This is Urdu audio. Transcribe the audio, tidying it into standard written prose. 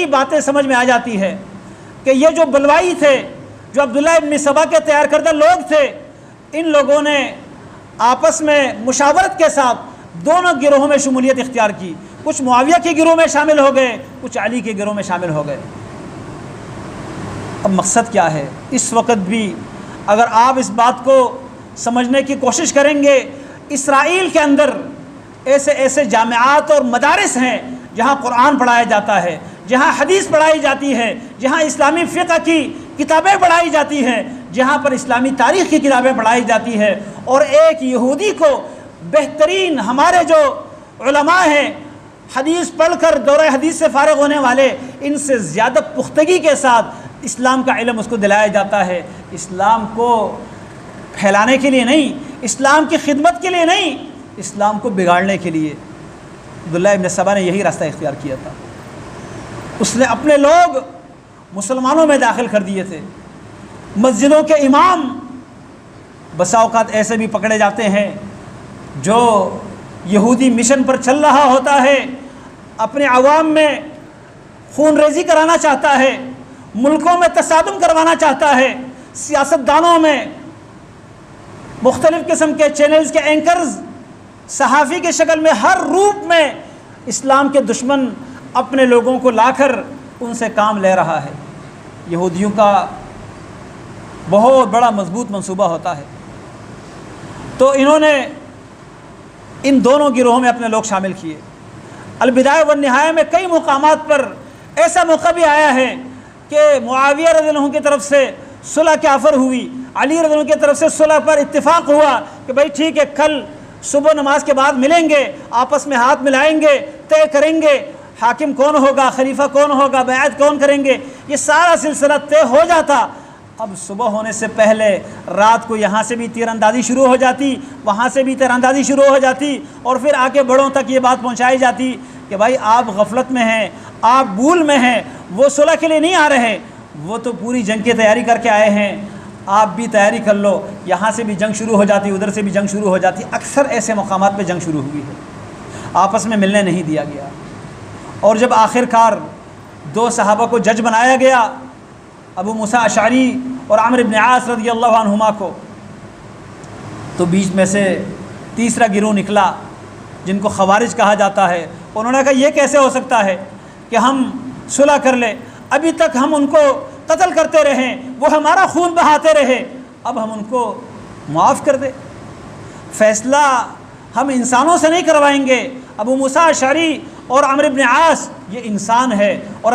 باتیں سمجھ میں آ جاتی ہے کہ یہ جو بلوائی تھے، جو عبداللہ ابن سبا کے تیار کردہ لوگ تھے، ان لوگوں نے آپس میں مشاورت کے ساتھ دونوں گروہوں میں شمولیت اختیار کی، کچھ معاویہ کے گروہ میں شامل ہو گئے، کچھ علی کے گروہ میں شامل ہو گئے۔ اب مقصد کیا ہے؟ اس وقت بھی اگر آپ اس بات کو سمجھنے کی کوشش کریں گے، اسرائیل کے اندر ایسے ایسے جامعات اور مدارس ہیں جہاں قرآن پڑھایا جاتا ہے، جہاں حدیث پڑھائی جاتی ہے، جہاں اسلامی فقہ کی کتابیں پڑھائی جاتی ہیں، جہاں پر اسلامی تاریخ کی کتابیں پڑھائی جاتی ہے، اور ایک یہودی کو بہترین ہمارے جو علماء ہیں، حدیث پڑھ کر دورہ حدیث سے فارغ ہونے والے، ان سے زیادہ پختگی کے ساتھ اسلام کا علم اس کو دلایا جاتا ہے۔ اسلام کو پھیلانے کے لیے نہیں، اسلام کی خدمت کے لیے نہیں، اسلام کو بگاڑنے کے لیے۔ عبداللہ ابن سبا نے یہی راستہ اختیار کیا تھا۔ اس نے اپنے لوگ مسلمانوں میں داخل کر دیے تھے۔ مسجدوں کے امام بسا اوقات ایسے بھی پکڑے جاتے ہیں جو یہودی مشن پر چل رہا ہوتا ہے، اپنے عوام میں خون ریزی کرانا چاہتا ہے، ملکوں میں تصادم کروانا چاہتا ہے، سیاستدانوں میں مختلف قسم کے چینلز کے اینکرز، صحافی کی شکل میں، ہر روپ میں اسلام کے دشمن اپنے لوگوں کو لا کر ان سے کام لے رہا ہے۔ یہودیوں کا بہت بڑا مضبوط منصوبہ ہوتا ہے۔ تو انہوں نے ان دونوں گروہوں میں اپنے لوگ شامل کیے۔ البدایہ والنہایہ میں کئی مقامات پر ایسا موقع بھی آیا ہے کہ معاویہ رضی اللہ عنہ کی طرف سے صلح کی آفر ہوئی، علی رضی اللہ عنہ کی طرف سے صلح پر اتفاق ہوا کہ بھائی ٹھیک ہے، کل صبح نماز کے بعد ملیں گے، آپس میں ہاتھ ملائیں گے، طے کریں گے حاکم کون ہوگا، خلیفہ کون ہوگا، بیعت کون کریں گے، یہ سارا سلسلہ طے ہو جاتا۔ اب صبح ہونے سے پہلے رات کو یہاں سے بھی تیر اندازی شروع ہو جاتی، وہاں سے بھی تیر اندازی شروع ہو جاتی، اور پھر آ کے بڑوں تک یہ بات پہنچائی جاتی کہ بھائی آپ غفلت میں ہیں، آپ بھول میں ہیں، وہ صلح کے لیے نہیں آ رہے، وہ تو پوری جنگ کی تیاری کر کے آئے ہیں، آپ بھی تیاری کر لو۔ یہاں سے بھی جنگ شروع ہو جاتی، ادھر سے بھی جنگ شروع ہو جاتی۔ اکثر ایسے مقامات پہ جنگ شروع ہوئی ہے، آپس میں ملنے نہیں دیا گیا۔ اور جب آخر کار دو صحابہ کو جج بنایا گیا، ابو موسیٰ اشعری اور عمرو بن عاص رضی اللہ عنہما کو، تو بیچ میں سے تیسرا گروہ نکلا جن کو خوارج کہا جاتا ہے۔ انہوں نے کہا یہ کیسے ہو سکتا ہے کہ ہم صلح کر لیں، ابھی تک ہم ان کو قتل کرتے رہیں، وہ ہمارا خون بہاتے رہے، اب ہم ان کو معاف کر دیں، فیصلہ ہم انسانوں سے نہیں کروائیں گے۔ ابو موسیٰ اشعری اور عمرو بن عاص یہ انسان ہے، اور